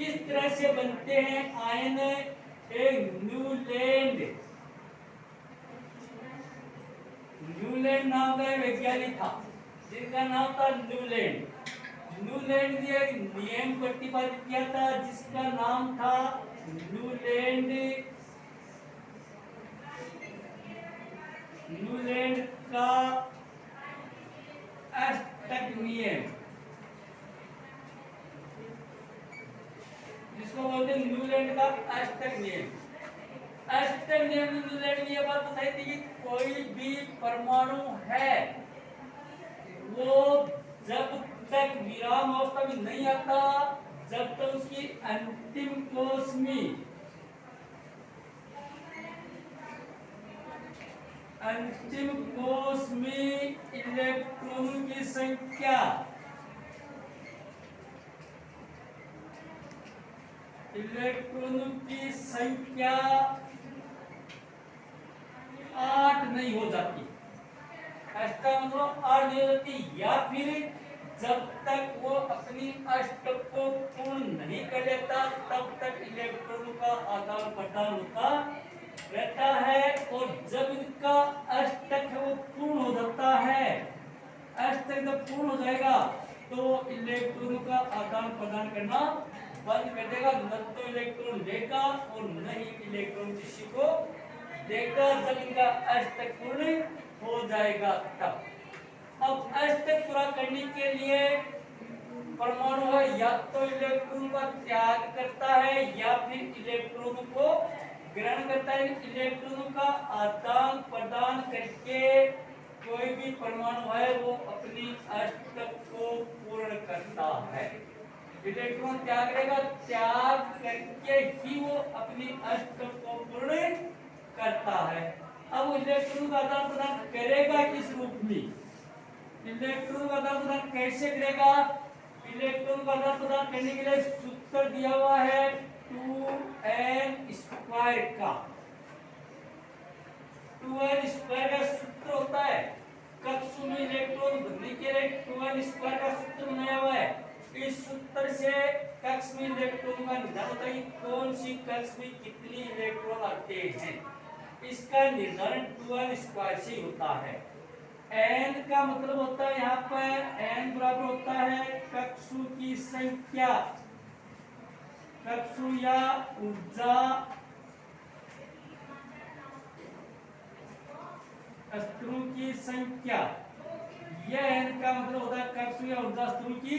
किस तरह से बनते हैं आयन? एक न्यूलैंड नाम का वैज्ञानिक था जिसका नाम था न्यूलैंड ने एक नियम प्रतिपादित किया था जिसका नाम था न्यूलैंड का अष्टक नियम, जिसको बोलते हैं न्यूलैंड का अष्टक नियम। अष्टक नियम में न्यूलैंड ने यह बात बताई थी कि कोई भी परमाणु है वो जब तक विराम अवस्था में नहीं आता जब तक उसकी अंतिम कोश में इलेक्ट्रॉन की संख्या आठ नहीं हो जाती। अष्टक मतलब 8 नहीं हो जाती, या फिर जब तक वो अपनी अष्टक को पूर्ण नहीं कर लेता तब तक इलेक्ट्रॉन का आदान प्रदान होता रहता है। और जब इनका अष्टक वो पूर्ण हो जाता है, अष्टक जब पूर्ण हो जाएगा तो इलेक्ट्रॉन का आदान प्रदान करना बंद कर देगा, न तो इलेक्ट्रॉन लेगा और न ही इलेक्ट्रॉन किसी को देगा जब इनका अष्टक पूर्ण हो जाएगा तब। अब अष्टक पूरा करने के लिए परमाणु है या तो इलेक्ट्रॉन का त्याग करता है या फिर इलेक्ट्रॉन को ग्रहण करता है। इलेक्ट्रॉन का आदान प्रदान करके कोई भी परमाणु है वो अपनी अष्टक को पूर्ण करता है। इलेक्ट्रॉन त्याग करेगा, त्याग करके ही वो अपनी अष्टक को पूर्ण करता है। अब इलेक्ट्रॉन का आदान प्रदान करेगा किस रूप में? इलेक्ट्रॉन का आदान प्रदान कैसे करेगा? इलेक्ट्रॉन का आदान प्रदान करने के लिए सूत्र दिया हुआ है 2n² का। 2n² का सूत्र होता है कक्षों में इलेक्ट्रॉन भरने के लिए 2n² का सूत्र बनाया हुआ है। इस सूत्र से कक्ष में इलेक्ट्रॉन का निर्धारण होता है कि कौन सी कक्ष में कितनी इलेक्ट्रॉन आते हैं। इसका निर्धारण 2n² से होता है। n का मतलब होता है यहाँ पर n बराबर होता है कक्षों की संख्या, कक्षों या ऊर्जा स्तरों की संख्या। यह n का मतलब होता है कक्षों या ऊर्जा स्तरों की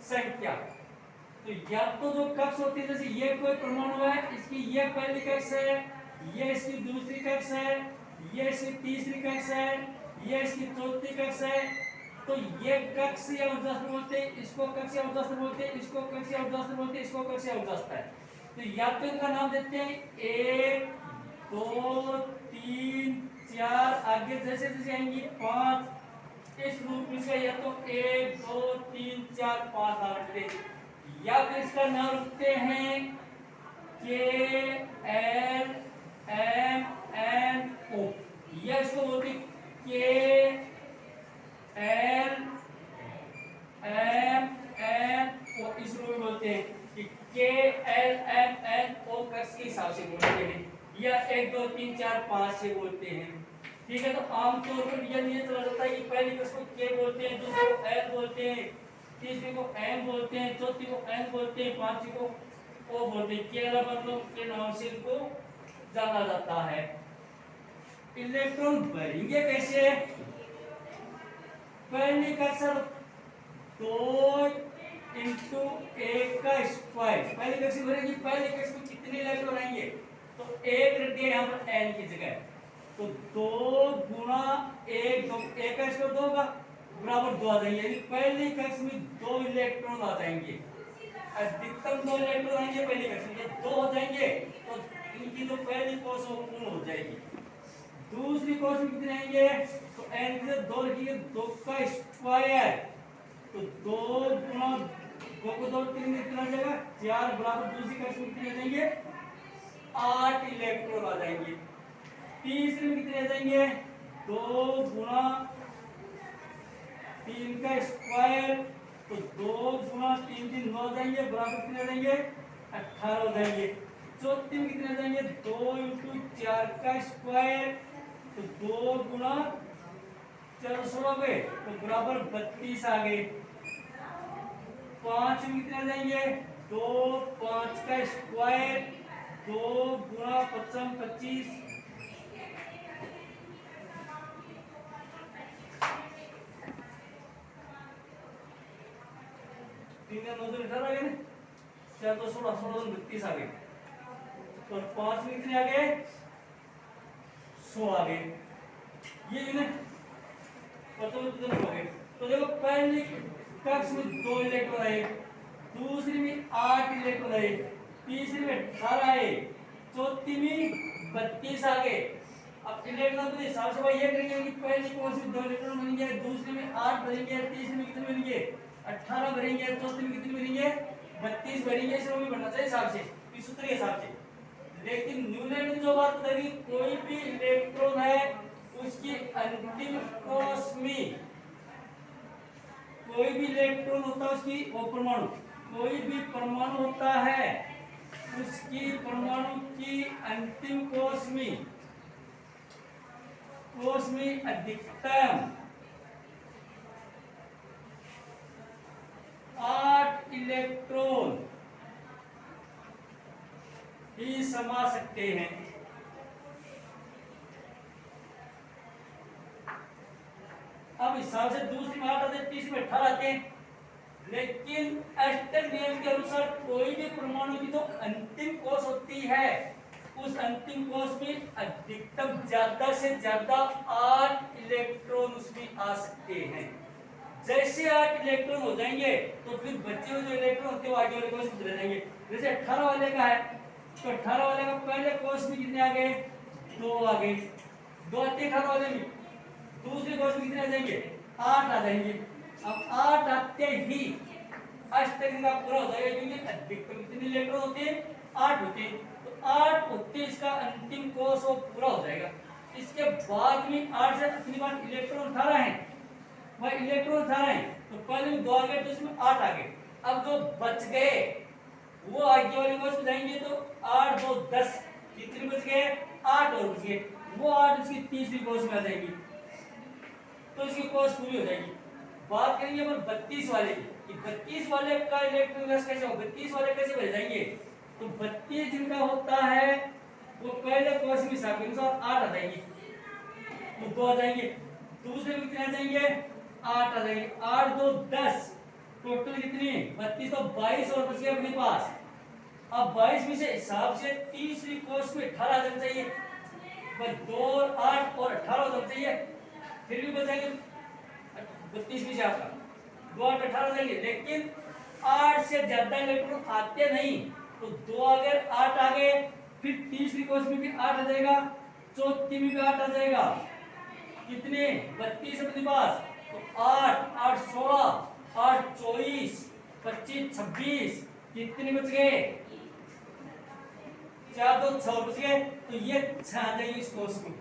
संख्या। तो या तो जो कक्ष होती है, जैसे ये कोई परमाणु है, इसकी ये पहली कक्ष है, ये इसकी दूसरी कक्ष है, ये इसकी तीसरी कक्ष है, ये इसकी चौथी कक्ष है। तो ये कक्ष या ऊर्जा स्तर बोलते हैं, इसको कक्ष या ऊर्जा स्तर बोलते हैं, इसको कक्ष या ऊर्जा स्तर बोलते हैं, इसको कक्ष या ऊर्जा स्तर। तो या तो इनका नाम देते हैं 1 2 3 4, आगे जैसे जैसे आएंगी 5, इस रूप में इसका या तो 1 2 3 4 5 नाम रखते हैं, या फिर इसका नाम रखते हैं K L M N O। या इसको बोलते हैं K L M N O, इस रूप में बोलते हैं कि K L M N O कक्ष के हिसाब से बोलते हैं, या 1 2 3 4 5 से बोलते हैं। ठीक है, तो आमतौर पर ये चला जाता है कि पहली कक्ष को K बोलते हैं, दूसरे को L बोलते हैं, तीसरे को M बोलते हैं, चौथी को N बोलते हैं, पांचवी को O बोलते हैं। केवल मतलब के नाम से इनको जाना जाता है। इलेक्ट्रॉन भरेंगे कैसे? पहली कक्ष 2 इंटू 1 का स्क्वायर, पहली कक्ष भरेगी। पहली कक्ष में कितने इलेक्ट्रॉन आएंगे? तो 1 रख दिया यहाँ पर n की जगह, तो 2 गुणा 1 2, 1 का स्क्वायर 2 का बराबर 2 आ जाएंगे। पहली कक्ष में 2 इलेक्ट्रॉन आ जाएंगे, अधिकतम 2 इलेक्ट्रॉन आएंगे पहली कक्ष में। जब 2 हो जाएंगे तो इनकी जो पहली कोश वो पूर्ण हो जाएगी। दूसरी कोश में कितने आएंगे? तो n से 2 रखिए, 2 का स्क्वायर, तो 2 गुणा 2 को 2 3 कितना आ जाएगा 4 बराबर दूसरी कक्ष में कितने आ जाएंगे? 8 इलेक्ट्रॉन आ जाएंगे। तीसरे में कितने आ जाएंगे? 2 गुणा 3 का स्क्वायर तो 2 गुणा 3 3 9 हो जाएंगे, बराबर कितने आ जाएंगे 18 हो जाएंगे। चौथी में कितने आ जाएंगे 2 इंटू 4 का स्क्वायर, तो 2 गुणा 4 16 गए तो बराबर 32 आ गए। 5 में कितने आ जाएंगे 2 5 का स्क्वायर, 2 गुणा 5 25, 3 9 2 18 आ गए ना, 4 2 16 16 2 32 आ गए। और 5 में कितने आ गए 100 आ गए। ये इन्हें पता हो गए। तो देखो पहली कक्ष में 2 इलेक्ट्रॉन आए, दूसरी में 8 इलेक्ट्रॉन आए, तीसरी में 18 आए, चौथी में 32 आ गए। अब इलेक्ट्रॉन के हिसाब से भाई ये करेंगे कि पहली कौन सी 2 इलेक्ट्रॉन बनेंगे, दूसरी में 8 भरेंगे, तीसरी में कितने भरेंगे 18 भरेंगे, चौथी में कितने भरेंगे 32 भरेंगे। इस भी बनना चाहिए हिसाब से, इस सूत्र के हिसाब से। लेकिन न्यूटन ने जो बात बताई, कोई भी इलेक्ट्रॉन है उसकी अंतिम कोष्मी, कोई भी इलेक्ट्रॉन होता है उसकी वो परमाणु, कोई भी परमाणु होता है उसकी परमाणु की अंतिम कोष्मी अधिकतम 8 इलेक्ट्रॉन ही समा सकते हैं। अब हिसाब से दूसरी में 8 आते हैं, तीसरी में 18 आते हैं। लेकिन एस्टर नियम के अनुसार कोई भी परमाणु की जो अंतिम कोश होती है उस अंतिम कोश में अधिकतम ज्यादा से ज्यादा 8 इलेक्ट्रॉन उसमें आ सकते हैं। जैसे 8 इलेक्ट्रॉन हो जाएंगे तो फिर बचे हुए जो इलेक्ट्रॉन होते हैं वो आगे वाले कोश में चले जाएंगे। जैसे 18 वाले का है तो 18 वाले का पहले कोश में कितने आ गए 2 आ गए, 2 आते 18 वाले में, दूसरे कोश में कितने आ जाएंगे 8 आ जाएंगे। अब 8 आते ही अष्टक का पूरा हो जाएगा, क्योंकि अधिकतम कितने इलेक्ट्रॉन होते हैं 8 होते हैं, तो 8 होते इसका अंतिम कोश वो पूरा हो जाएगा। इसके बाद में 8 से अपनी बात इलेक्ट्रॉन 18 है, वह इलेक्ट्रॉन 18 है तो पहले में 2 आ गए तो इसमें 8 आ गए। अब जो बच गए वो आगे वाले कोश में जाएंगे तो 8 2 10, कितने बच गए 8 और बच गए, वो 8 इसकी तीसरी कोश में आ जाएंगी तो इसकी कोश पूरी हो जाएगी। बात करेंगे अपन 32 वाले की, 32 वाले का इलेक्ट्रॉन गैस कैसे होगा, 32 वाले कैसे भर जाएंगे, तो 32 जिनका होता है वो पहले कोश में हिसाब के अनुसार 8 आ जाएंगे तो 2 आ जाएंगे, दूसरे में कितने आ जाएंगे 8 आ जाएंगे, 8 2 10, टोटल कितनी 32 तो 22 और बच गया अपने पास। अब 22 में से हिसाब से तीसरी कोश में 18 आ जाना चाहिए, बस 2 और 8 और 18 हो जाना चाहिए, फिर भी बचाएंगे 32 में से आपका 2 8 18 जाएंगे। लेकिन 8 से ज्यादा इलेक्ट्रॉन आते नहीं तो 2 आ गए 8 आ गए, फिर तीसरी कोश में भी 8 आ जाएगा, चौथी में भी 8 आ जाएगा, कितने 32 अपने पास, तो 8 8 16 8 24 25 26, कितने बच गए 4 2 6 बच गए, तो ये 6 आ जाएगी इस कोश में।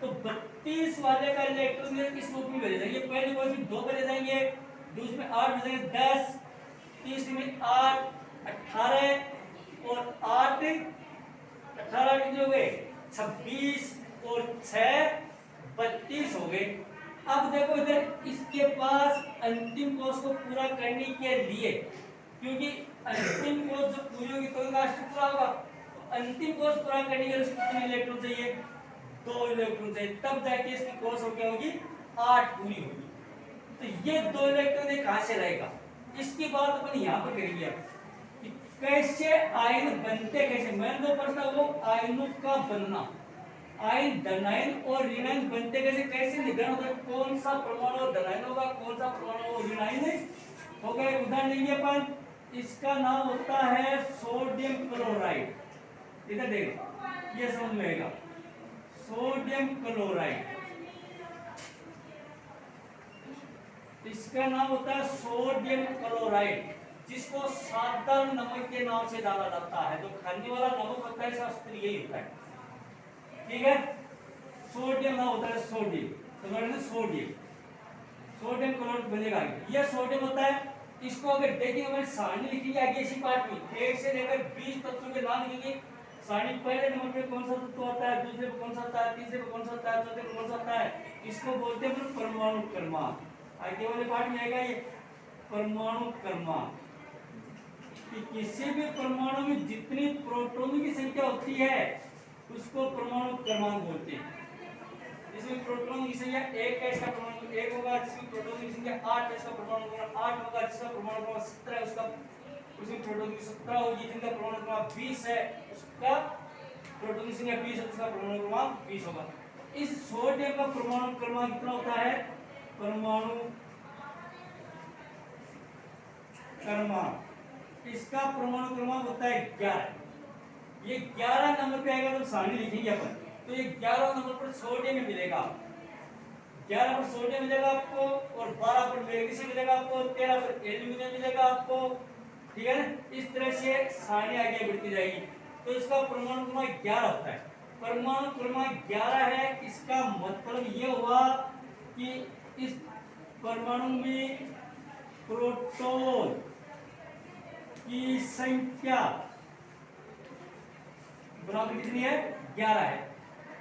तो 32 वाले का इलेक्ट्रॉन किस रूप में भरे जाएंगे, पहले कोश में 2 भरे जाएंगे, दूसरे में 8 बचेंगे 10, तीसरे में 8 18 और 8 18 कितने हो गए 26 और 6 32 हो गए। अब देखो इधर इसके पास अंतिम कोश को पूरा करने के लिए, क्योंकि अंतिम कोश जब पूरी होगी तो इनका अष्टक पूरा होगा, तो अंतिम कोश पूरा करने के लिए उसको कितने इलेक्ट्रॉन चाहिए 2 इलेक्ट्रॉन चाहिए, तब जाके इसकी कोश हो क्या होगी 8 पूरी होगी। तो ये 2 इलेक्ट्रॉन कहां से लाएगा, इसकी बात अपन यहाँ पर करेंगे अब कि कैसे आयन बनते, कैसे मैंने जो प्रश्न वो आयनों का बनना, आयन धनायन और ऋणायन बनते कैसे, कैसे निर्धारण होता है कौन सा परमाणु धनायन होगा कौन सा परमाणु ऋणायन होगा। उदाहरण लेंगे अपन, इसका नाम होता है सोडियम क्लोराइड, इधर देखो ये समझ में आएगा, सोडियम क्लोराइड, इसका नाम होता है सोडियम क्लोराइड, जिसको साधारण नमक के नाम से जाना जाता है, जो खाने वाला नमक होता है इसका सूत्र यही होता है, ठीक है। सोडियम नाम होता है सोडियम, तो सोडियम सोडियम क्लोराइड बनेगा। ये सोडियम होता है। इसको अगर देखेंगे हमारी सारणी लिखी आगे इसी पार्ट में 1 से लेकर 20 तत्वों के नाम लिखेंगे। सारणी पहले नंबर पे कौन सा तत्व आता है, दूसरे पे कौन सा आता है, तीसरे पे कौन सा आता है, चौथे पे कौन सा आता है, इसको बोलते हैं अपन परमाणु क्रमांक। आगे वाले पार्ट में आएगा ये परमाणु क्रमांक कि किसी भी परमाणु में जितनी प्रोटॉनों की संख्या होती है उसको परमाणु क्रमांक बोलते हैं। इसमें प्रोटॉन की संख्या 1 है, इसका परमाणु 1 होगा। जिसमें प्रोटॉन की संख्या 8 है, इसका परमाणु क्रमांक 8 होगा। जिसका परमाणु क्रमांक 17 है उसका उसमें प्रोटॉन की 17 होगी। जिनका परमाणु क्रमांक 20 है उसका प्रोटॉन की संख्या 20 है, उसका परमाणु क्रमांक 20 होगा। इस सोडियम का परमाणु क्रमांक कितना होता है, परमाणु क्रमांक इसका परमाणु क्रमांक होता है 11। ये 11 नंबर पे आएगा तो सारणी लिखेंगे अपन। तो ये 11 नंबर पर सोडियम मिलेगा, 11 पर सोडियम मिलेगा आपको, और 12 पर मैग्नीशियम मिलेगा आपको, 13 पर एल्यूमिनियम मिलेगा आपको। ठीक है ना, इस तरह से सारणी आगे बढ़ती जाएगी। तो इसका परमाणु क्रमांक 11 होता है। परमाणु क्रमांक 11 है, इसका मतलब ये हुआ कि इस परमाणु में प्रोटॉन की संख्या बराबर कितनी है, 11 है।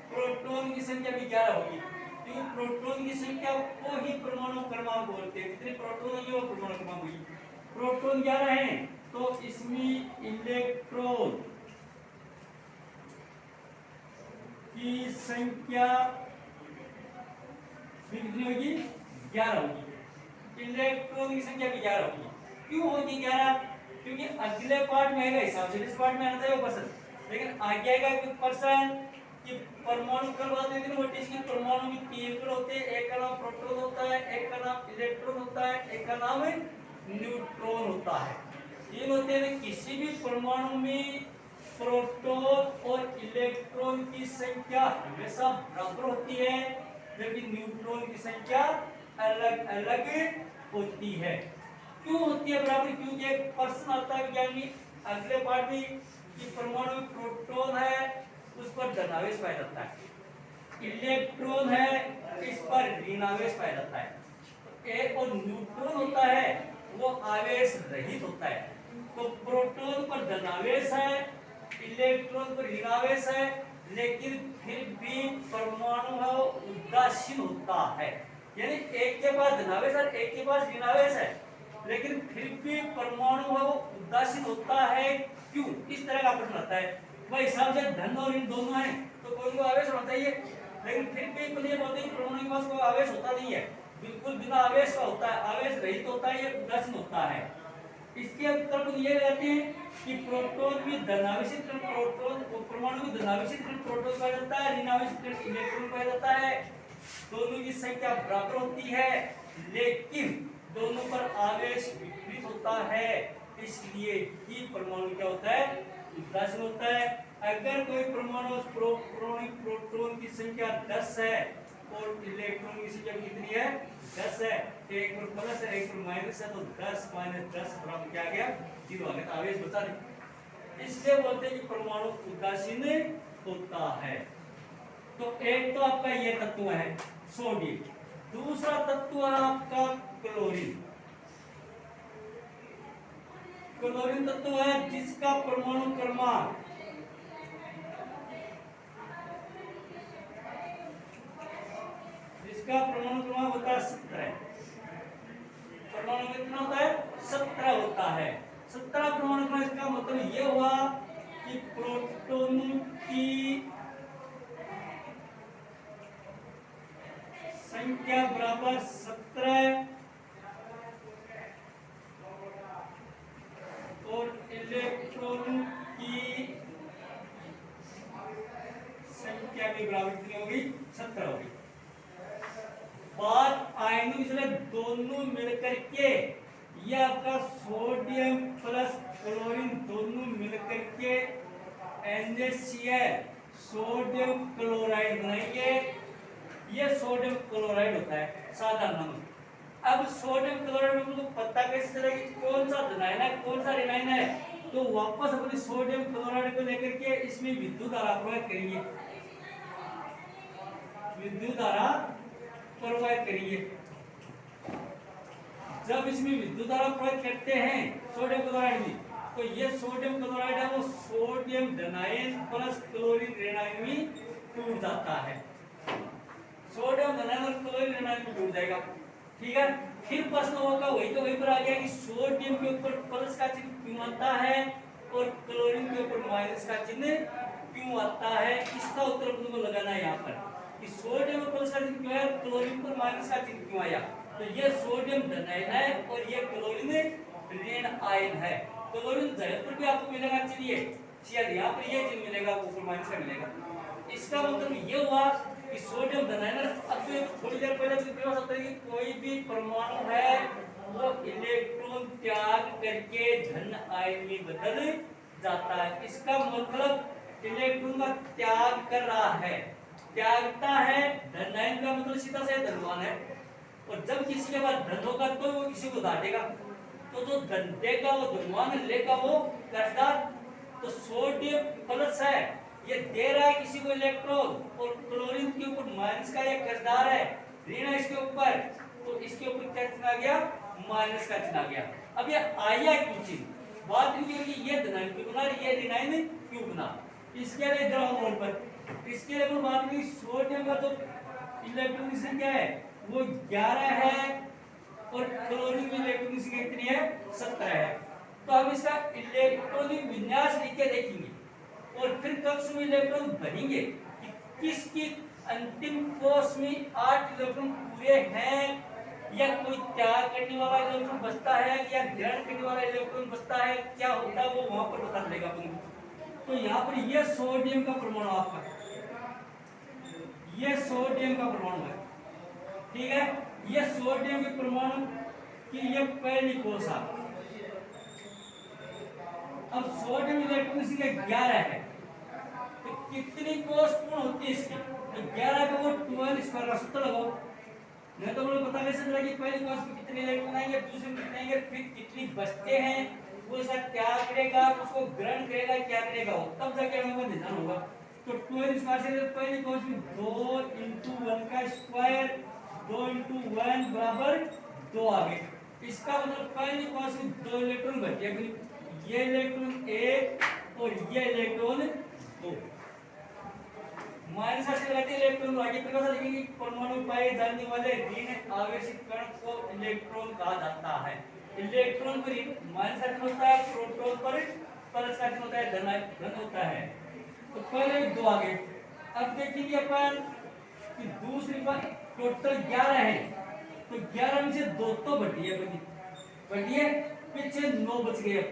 प्रोटॉन की संख्या भी 11 होगी, क्योंकि प्रोटॉन की संख्या को ही परमाणु क्रमांक बोलते हैं। जितने प्रोटॉन होंगे वो परमाणु क्रमांक होगी। प्रोटॉन 11 है तो इसमें इलेक्ट्रॉन की संख्या कितनी होगी, 11 होगी। इलेक्ट्रॉन की संख्या भी 11 होगी। क्यों होगी 11, क्योंकि अगले पार्ट में आएगा हिसाब से, इस पार्ट में आना चाहिए पर्सन, लेकिन आगे आएगा पर्सन कि परमाणु क्रमांक इतनी मोटी इसकी परमाणु में 3 कण होते हैं। एक का नाम प्रोटॉन होता है, एक का नाम इलेक्ट्रॉन होता है, एक का नाम न्यूट्रॉन होता है। 3 होते हैं। किसी भी परमाणु में प्रोटॉन और इलेक्ट्रॉन की संख्या हमेशा बराबर होती है, जबकि न्यूट्रॉन की संख्या अलग अलग होती है। क्यों होती है बराबर, क्योंकि एक प्रश्न आता है विज्ञान में अगले पार्ट में कि परमाणु में प्रोटॉन है उस पर धनावेश पाया जाता है, इलेक्ट्रॉन है इस पर ऋणावेश पाया जाता है। एक और न्यूट्रॉन होता है वो आवेश रहित होता है। तो प्रोटॉन पर धनावेश है, इलेक्ट्रॉन पर ऋणावेश है, लेकिन फिर भी परमाणु है वो उदासीन होता है। यानी एक के पास धनावेश और एक के पास ऋणावेश है, लेकिन फिर भी परमाणु है वो उदासीन होता है। क्यों, इस तरह का प्रश्न आता है। वह हिसाब से धन और ऋण दोनों हैं तो कोई को आवेश होना चाहिए, लेकिन फिर भी अपन ये बोलते हैं कि परमाणु के पास कोई आवेश होता नहीं है, बिल्कुल बिना आवेश का होता है, आवेश रहित होता है, ये उदासीन होता है। इसके उत्तर को ये कहते हैं कि प्रोटॉन में धनावेशित कण प्रोटॉन, परमाणु में धनावेशित कण प्रोटॉन पाया जाता है, ऋणावेशित कण इलेक्ट्रॉन पाया जाता है। दोनों की संख्या बराबर होती है, लेकिन दोनों पर आवेश विपरीत होता है, इसलिए ही परमाणु क्या होता है, उदासीन होता है। अगर कोई परमाणु प्रोटॉन की संख्या 10 है और इलेक्ट्रॉन की संख्या कितनी है, 10 है, एक पर प्लस है एक पर माइनस है, तो 10 - 10 बराबर क्या आ गया, 0 आ गया। तो आवेश बचा नहीं, इसलिए बोलते हैं कि परमाणु उदासीन होता है। तो एक तो आपका ये तत्व है सोडियम, दूसरा तत्व है आपका क्लोरीन। क्लोरीन तत्व है जिसका परमाणु क्रमांक होता है 17। परमाणु कितना होता है, 17 होता है। 17 परमाणु क्रमांक, इसका मतलब ये हुआ कि प्रोटॉनों की संख्या बराबर 17 और इलेक्ट्रॉनों की संख्या भी बराबर कितनी होगी, 17 होगी। बात आयनों की दोनों मिलकर के ये आपका सोडियम प्लस क्लोरीन दोनों मिलकर के NaCl सोडियम क्लोराइड बनाएंगे। ये सोडियम क्लोराइड होता है साधारण नमक। अब सोडियम क्लोराइड में पता कैसे चलेगी कौन सा धनायन है कौन सा ऋणायन है, तो वापस अपनी सोडियम क्लोराइड को लेकर के इसमें विद्युत धारा प्रवाहित करेंगे, विद्युत धारा प्रवाहित करेंगे। जब इसमें विद्युत धारा प्रयोग करते हैं सोडियम क्लोराइड में, तो ये सोडियम क्लोराइड है वो सोडियम धनायन प्लस क्लोरीन ऋणायन में टूट जाता है। सोडियम धनायन और क्लोरीन ऋणायन में टूट जाएगा। ठीक है, फिर प्रश्न होगा वही तो वही पर आ गया कि सोडियम के ऊपर प्लस का चिन्ह क्यों आता है और क्लोरीन के ऊपर माइनस का चिन्ह क्यों आता है। इसका उत्तर तुमको लगाना है यहाँ पर कि सोडियम पर प्लस का चिन्ह क्यों है, क्लोरीन पर माइनस का चिन्ह क्यों आया। तो ये सोडियम धनायन है और ये क्लोरीन ऋण आयन है। क्लोरीन धनायन पर भी आपको मिलेगा चिन्ह, शायद यहाँ पर ये चिन्ह मिलेगा, ऊपर माइनस का मिलेगा। इसका मतलब ये हुआ कि सोडियम धनायन। अब थोड़ी देर पहले हो सकता है कि कोई भी परमाणु है वो इलेक्ट्रॉन त्याग करके धन आयन में बदल जाता है। इसका मतलब इलेक्ट्रॉन का त्याग कर रहा है, त्यागता है। धन आयन का मतलब सीधा से धनवान है, और जब किसी के पास धन होगा तो वो किसी को घाटेगा, तो जो धन देगा वो धनवान, लेगा वो कर्जदार। तो सोडियम प्लस है, ये दे रहा है किसी को इलेक्ट्रॉन, और क्लोरीन के ऊपर माइनस का ये कर्जदार है, ऋण है इसके ऊपर, तो इसके ऊपर क्या चिन्ह आ गया, माइनस का चिन्ह आ गया। अब ये आया क्यों चिन्ह, बात नहीं कि ये धनायन क्यों बना, ये ऋणायन क्यों बना। इसके लिए ग्राउंड पर इसके लिए बात नहीं, सोडियम का तो इलेक्ट्रॉन संख्या है वो 11 है और क्लोरीन की इलेक्ट्रॉन संख्या कितनी है, 17 है। तो हम इसका इलेक्ट्रॉनिक विन्यास लिख के देखेंगे और फिर कक्ष में इलेक्ट्रॉन भरेंगे कि किसकी अंतिम कोष में 8 इलेक्ट्रॉन पूरे हैं, या कोई त्याग करने वाला इलेक्ट्रॉन बचता है या ग्रहण करने वाला इलेक्ट्रॉन बचता है, क्या होता है वो वहां पर बता देगा तुमको। तो यहाँ पर ये सोडियम का परमाणु आपका, ये सोडियम का परमाणु है। ठीक है, ये सोडियम के परमाणु की ये पहली कोष है। अब सोडियम इलेक्ट्रॉन संख्या 11 है, तो कितनी कोष पूर्ण होती है इसकी, तो 11 का वो 12 स्क्वायर का सूत्र लगाओ। नहीं तो मुझे पता कैसे चलेगा कि पहली कोष में कितने इलेक्ट्रॉन आएंगे, दूसरे में कितने आएंगे, फिर कितनी बचते हैं, वो इसका त्याग करेगा, उसको ग्रहण करेगा, क्या करेगा, तब जाके हमें निदान होगा। तो 12 स्क्वायर से पहली कोष में 2 × 1 का स्क्वायर, 2 × 1 बराबर 2 आ गए। इसका मतलब पहली कोष में 2 इलेक्ट्रॉन बच गए, ये इलेक्ट्रॉन 1 और ये इलेक्ट्रॉन 2। माइनस से लगाते इलेक्ट्रॉन आगे प्रकार से लिखेंगे, परमाणु पाए जाने वाले ऋण आवेशित कण को इलेक्ट्रॉन कहा जाता है। इलेक्ट्रॉन पर माइनस का चिन्ह होता है, प्रोटॉन पर प्लस का चिन्ह होता है, धन होता है। तो पहले 2 आ गए। अब देखेंगे अपन कि दूसरी बार टोटल 11 है, तो 11 में से 2 तो बढ़िए पीछे 9 बच गए।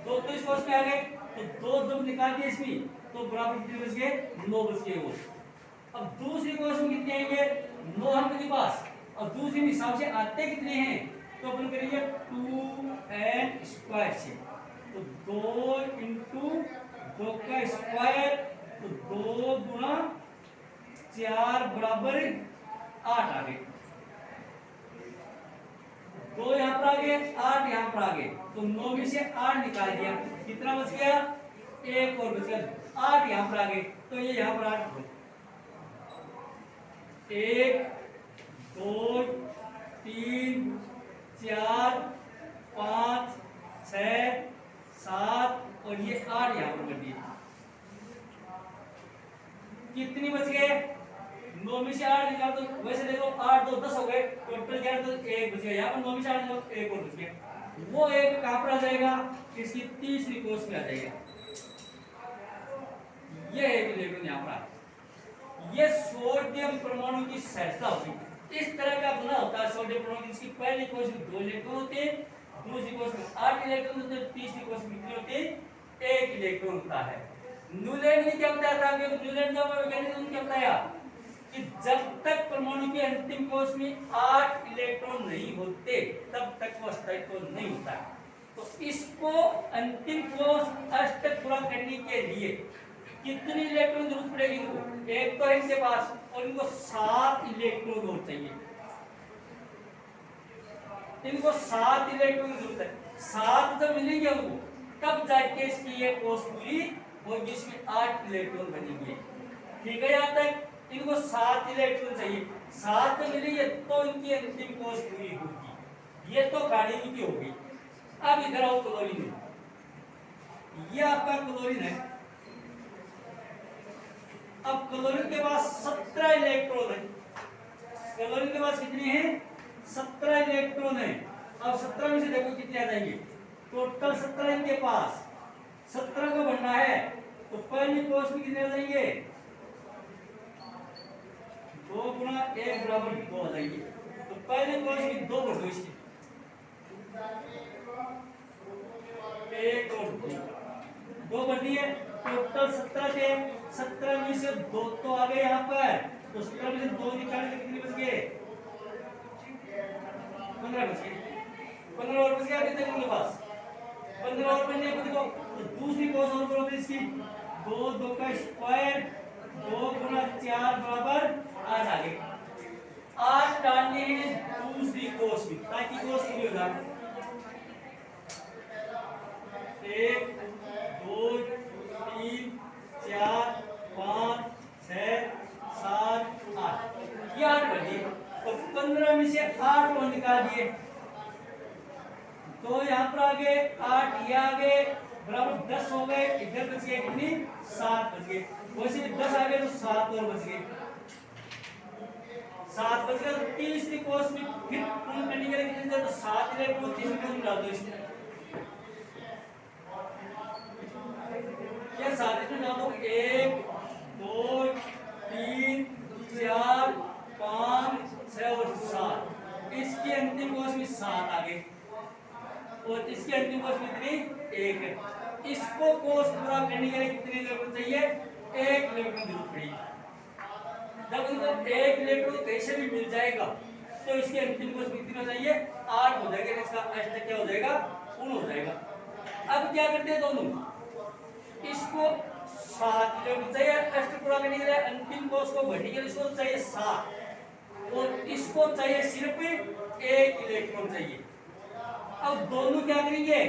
2 तो इस कोष में आ गए, तो 2 जब निकाल दिए इसमें तो बराबर कितने बच गए, 9 बच गए वो। अब दूसरी कोष में कितने आएंगे, 9 हमारे पास, और दूसरे हिसाब से आते कितने हैं, तो अपन करेंगे 2n स्क्वायर से, तो 2 × 2 का स्क्वायर, तो 2 × 4 बराबर 8 आ गए। 2 यहाँ पर आ गए, 8 यहाँ पर आ गए, तो 9 में से 8 निकाल दिया, कितना बच गया, 1 और बच गया, 8 यहाँ पर आ गए, तो ये यहाँ पर 8 1 2 3 4 5 6 7 और ये 8 यहाँ पर कर दिए। कितनी बच गए, 9 में से 8 निकाल दो, वैसे देखो 8 2 10 हो गए, टोटल 11 तो 1 बच गया। यहाँ पर 9 में से 8 निकालो, 1 और बच गया। वो 1 कहाँ पर आ जाएगा, इसकी तीसरी कोष में आ जाएगा। ये एक इलेक्ट्रॉन यहाँ पर, ये सोडियम परमाणु की सहजता होगी। इस तरह का बना होता है सोडियम परमाणु, जिसकी पहली कोष में 2 इलेक्ट्रॉन होते हैं, दूसरी कोष में 8 इलेक्ट्रॉन होते हैं, तीसरी कोष में कितने होते हैं, 1 इलेक्ट्रॉन होता है। न्यूलैंड ने क्या बताया था, न्यूलैंड का वैज्ञानिक क्या बताया कि जब तक परमाणु के अंतिम कोष में 8 इलेक्ट्रॉन नहीं होते तब तक वो अस्तित्व नहीं होता। तो इसको अंतिम कोष अष्टक पूरा करने के लिए कितनी इलेक्ट्रॉन जरूरत पड़ेगी इनको, एक तो है इनके पास, और इनको 7 इलेक्ट्रॉन और चाहिए। इनको 7 इलेक्ट्रॉन की जरूरत है। 7 जब मिलेंगे उनको तब जाके इसकी ये कोष पूरी होगी, इसमें 8 इलेक्ट्रॉन बनेंगे। ठीक है यहाँ तक। इनको 7 इलेक्ट्रॉन चाहिए, 7 मिलेंगे तो इनकी अंतिम कोष पूरी होगी। ये तो कहानी की होगी। अब इधर आओ क्लोरीन में, ये आपका क्लोरीन है। अब क्लोरीन के पास 17 इलेक्ट्रॉन है। क्लोरीन के पास कितनी है? 17 इलेक्ट्रॉन है। अब 17 में से देखो कितने आ जाएंगे, टोटल 17 इनके पास, 17 को भरना है तो पहली कोष में कितने आ जाएंगे? 2 गुना 1 बराबर 2 आ जाएंगे। तो पहली कोष में 2 भर दो इसकी, 1 और 2 भर दिए। टोटल 17 थे, 17 में से 2 तो आ गए यहाँ पर, तो 17 में से 2 निकाले तो कितने बच गए? 15 बच गए। 15 और बच गया कितने उनके पास? 15 और बच गए। देखो तो दूसरी कोष और करो इसकी, 2 2 का स्क्वायर, 2 गुना 4 बराबर 8 आ गए। 8 डालने हैं दूसरी कोष में ताकि कोष पूरी हो जाए। 1 2 3 4 5 6 7 8, ये 8 बचे। तो 15 में से 8 को निकाल दिए, तो यहाँ पर आ गए 8, ये आ गए बराबर 10 हो गए। इधर बच गए कितनी? 7 बच गए। वैसे 10 आ गए तो 7 और बच गए, 7 बच गए। तो तीसरी कोष में फिर पूर्ण करने के लिए कितने देर? तो 7 इलेक्ट्रॉन तीसरी कोष में डाल दो इसमें, ये 7 इसमें डाल दो। 1 2 3 4 5 6 और 7, इसकी अंतिम कोष में 7 आ गए और इसकी अंतिम कोष में कितनी? 1 है। इसको कोष पूरा करने के लिए कितने इलेक्ट्रॉन चाहिए? 1 इलेक्ट्रॉन जरूरत पड़ेगी। जब इनको 1 इलेक्ट्रॉन कैसे भी मिल जाएगा तो इसकी अंतिम कोष में कितना चाहिए? 8 हो जाएगा। इसका अष्टक क्या हो जाएगा? पूर्ण हो जाएगा। अब क्या करते हैं दोनों, इसको 7 इलेक्ट्रॉन चाहिए अष्टक पूरा करने के लिए, अंतिम कोष को भरने के लिए इसको चाहिए 7 और इसको चाहिए सिर्फ 1 इलेक्ट्रॉन चाहिए। अब दोनों क्या करेंगे?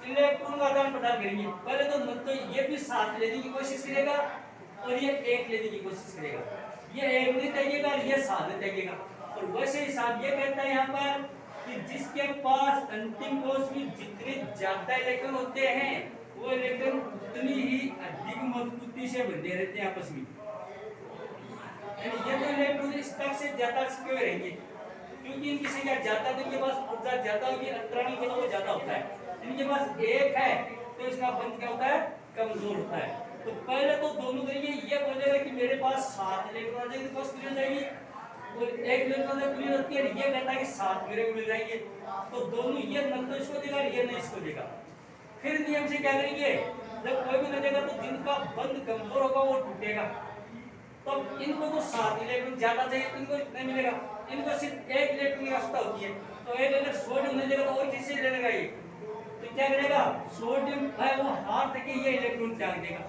इलेक्ट्रॉन का आदान प्रदान करेंगे। पहले तो ये भी 7 लेने की कोशिश करेगा और ये 1 लेने की कोशिश करेगा। ये 1 नहीं देगा, ये 7 देगा। और वैसे ही साथ ये कहता है यहाँ पर कि जिसके पास अंतिम कोष में जितने ज्यादा इलेक्ट्रॉन होते हैं वो इलेक्ट्रॉन उतनी ही अधिक मजबूती से बंधे रहते हैं आपस में। ये तो इलेक्ट्रॉन स्टक से ज्यादा सिक्योर रहेंगे क्योंकि इनकी संख्या ज्यादा, तो इनके पास ऊर्जा ज्यादा होगी, अंतराणी बल वो ज्यादा होता है। इनके पास 1 है तो इसका बंध क्या होता है? कमजोर होता है। तो पहले तो दोनों करेंगे, ये बोलेगा कि मेरे पास 7 इलेक्ट्रॉन आ जाएंगे, कोष पूरी हो जाएगी और 1 इलेक्ट्रॉन से पूरी होती है। ये कहता है कि 7 मेरे को मिल जाएंगे। तो दोनों ये न तो इसको देगा, ये नहीं इसको देगा। फिर नियम से क्या करेंगे? जब कोई भी न देगा तो जिनका बंध कमजोर होगा वो टूटेगा। तो इनको तो 7 इलेक्ट्रॉन ज्यादा चाहिए, इनको नहीं मिलेगा। इनको सिर्फ 1 इलेक्ट्रॉन की आवश्यकता होती है। तो 1 इलेक्ट्रॉन सोडियम नहीं देगा तो और किससे ले लेगा? ये तो क्या करेगा? सोडियम है वो हार तक ये इलेक्ट्रॉन त्याग देगा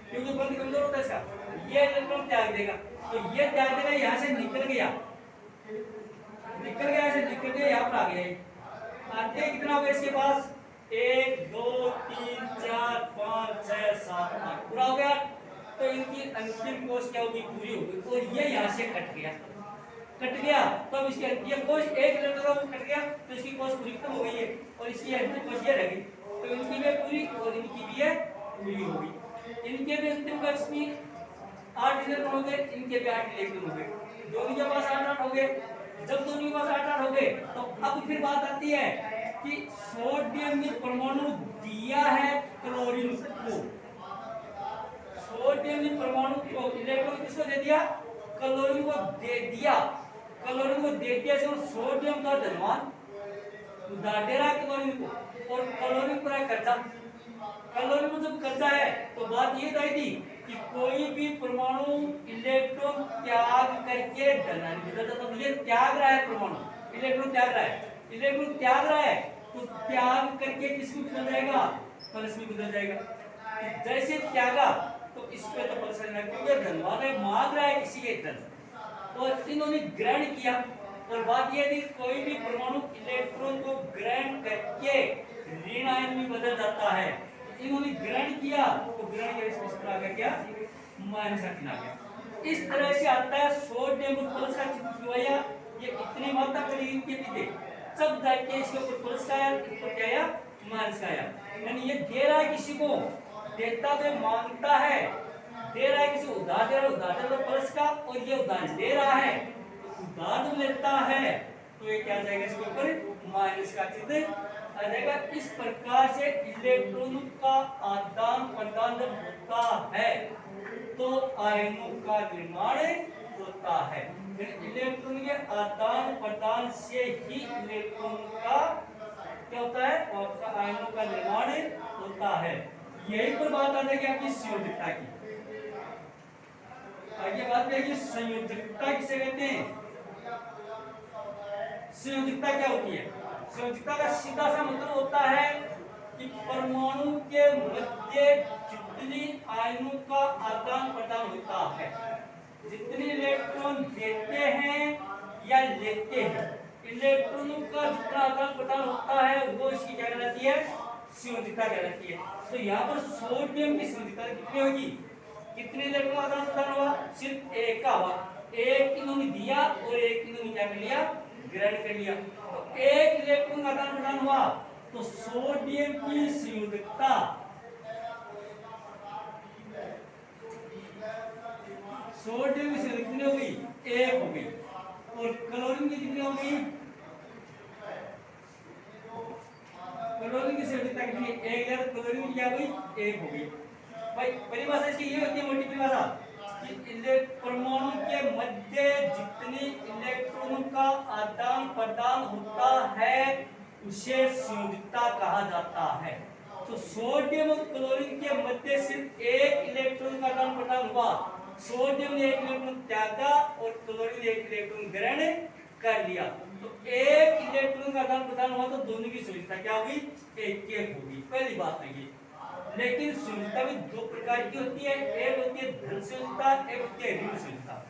क्योंकि बंध कमजोर होता है इसका। ये इलेक्ट्रॉन त्याग देगा, तो ये त्याग देगा, यहाँ से निकल गया, ऐसे निकल गया, यहाँ पर आ गया। आते कितना होगा इसके पास? 1 2 3 4 5 6 7 8 पूरा हो गया। तो इनकी अंतिम कोष क्या होगी? पूरी होगी। और ये यहाँ से कट गया तो अब इसकी अंतिम कोष 1 इलेक्ट्रॉन कट गया तो इसकी कोष पूरी खत्म हो गई है और इसकी अंतिम कोष ये रह गई। तो इनकी भी पूरी और इनकी भी है पूरी होगी। इनके भी अंतिम कोष में 8 इलेक्ट्रॉन हो गए, इनके भी 8 इलेक्ट्रॉन हो गए। दोनों के पास 8 हो गए। जब दोनों के पास 8 हो गए तो अब फिर बात आती है कि सोडियम ने परमाणु दिया है क्लोरीन को। सोडियम ने परमाणु को इलेक्ट्रॉन किसको दे दिया? क्लोरीन को दे दिया। क्लोरीन को दे दिया से सोडियम का धनवान उधार दे रहा है क्लोरीन को और क्लोरीन पूरा कर्जा। क्लोरीन को जब कर्जा है तो बात ये कही थी कि कोई भी परमाणु इलेक्ट्रॉन त्याग करके धनात्मक बदल जाता है। ये त्याग रहा है परमाणु, इलेक्ट्रॉन त्याग रहा है, इलेक्ट्रॉन त्याग रहा है तो त्याग करके किसमें बदल जाएगा? प्लस में बदल जाएगा। जैसे त्यागा तो इस पे तो प्लस रहना क्योंकि धनवान है, मांग रहा है किसी के धन और इन्होंने ग्रहण किया। और बात यह थी कोई भी परमाणु इलेक्ट्रॉन को ग्रहण करके ऋण आयन में बदल जाता है। इन्होंने ग्रहण किया तो ग्रहण के इस पर आ गया क्या? माइनस का चिन्ह आ गया। इस तरह से आता है सोडियम प्लस का चित्र किया, ये इतनी मात्रा करी इनके पीछे सब जाके इसके ऊपर प्लस का आया, इसको क्या आया माइनस का आया। यानी ये दे रहा है किसी को, देता तो मांगता है, दे रहा है किसी उधार दे रहा है, उधार दे रहा है प्लस का, और ये उधार ले रहा है उधार लेता है, तो ये क्या जाएगा इसके ऊपर माइनस का चिन्ह आ जाएगा। इस प्रकार से इलेक्ट्रॉन का आदान प्रदान जब होता है तो आयनों का निर्माण होता है। इलेक्ट्रॉन के आदान प्रदान से ही इलेक्ट्रॉन का क्या होता है, आपका आयनों का निर्माण होता है। यही पर बात आ जाएगी आपकी संयोजकता की। आगे बात करेंगे संयोजकता किसे कहते हैं। संयोजकता क्या होती है? संयोजकता का सीधा सा मतलब होता है कि परमाणु के मध्य जितनी आयनों का आदान प्रदान होता है, जितने इलेक्ट्रॉन देते हैं या लेते हैं, इलेक्ट्रॉनों का जितना आदान प्रदान होता है वो इसकी क्या कहलाती है, संयोजकता कहलाती है। तो यहाँ पर सोडियम की संयोजकता कितनी होगी, कितने इलेक्ट्रॉन आदान प्रदान हुआ, सिर्फ एक का हुआ, एक इन्होंने दिया और एक इन्होंने क्या कर लिया, ग्रहण कर लिया, तो एक इलेक्ट्रॉन का आदान प्रदान हुआ। तो सोडियम की संयोजकता सोडियम की संयोजकता कितनी हो गई, एक हो गई, और क्लोरीन की कितनी हो गई, क्लोरीन की संयोजकता कितनी, एक यार क्लोरीन की क्या हुई, एक हो गई। भाई परिभाषा इसकी ये होती है, मोटी परिभाषा कि परमाणु के मध्य जितनी इलेक्ट्रॉनों का आदान प्रदान होता है उसे संयोजकता कहा जाता है। तो सोडियम और क्लोरीन के मध्य सिर्फ एक इलेक्ट्रॉन का आदान प्रदान हुआ, सोडियम ने एक इलेक्ट्रॉन त्यागा और क्लोरीन ने एक इलेक्ट्रॉन ग्रहण कर लिया, तो एक इलेक्ट्रॉन का आदान प्रदान हुआ, तो दोनों की संयोजकता क्या होगी, एक एक होगी। पहली बात है ये। लेकिन संयोजकता भी दो प्रकार की होती है, एक होती है धन संयोजकता, एक होती है ऋण संयोजकता।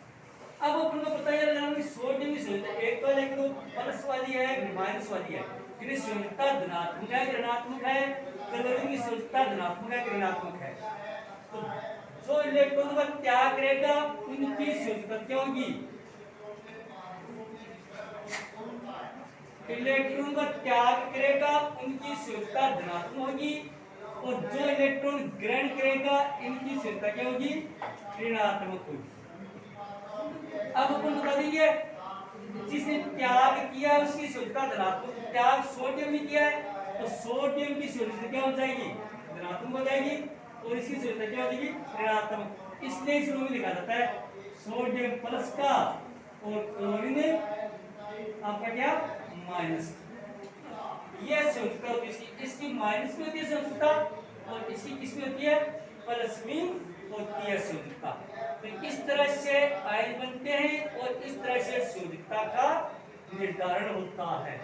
अब अपन को पता है कि सोडियम की संयोजकता एक तो लेकिन वो प्लस वाली है, माइनस वाली है, यानी संयोजकता धनात्मक है, ऋणात्मक है, क्लोरीन की संयोजकता धनात्मक है, ऋणात्मक है। तो जो इलेक्ट्रॉन का त्याग करेगा उनकी संयोजकता क्या होगी, इलेक्ट्रॉन का त्याग करेगा उनकी संयोजकता धनात्मक होगी, और जो इलेक्ट्रॉन ग्रहण करेगा इनकी संयोजकता क्या होगी, ऋणात्मक होगी। अब अपन बता देंगे जिसने त्याग किया उसकी संयोजकता धनात्मक, त्याग सोडियम ने किया है तो सोडियम की संयोजकता क्या हो जाएगी, धनात्मक हो जाएगी, और इसकी संयोजकता क्या हो जाएगी, ऋणात्मक। इसलिए इस रूप में लिखा जाता है सोडियम प्लस का और क्लोरीन आपका क्या माइनस। ये संयोजकता होती है इसकी, इसकी माइनस में होती है संयोजकता और इसकी किसमें होती है, प्लस में होती है संयोजकता। तो इस तरह से आयन बनते हैं और इस तरह से संयोजकता का निर्धारण होता है।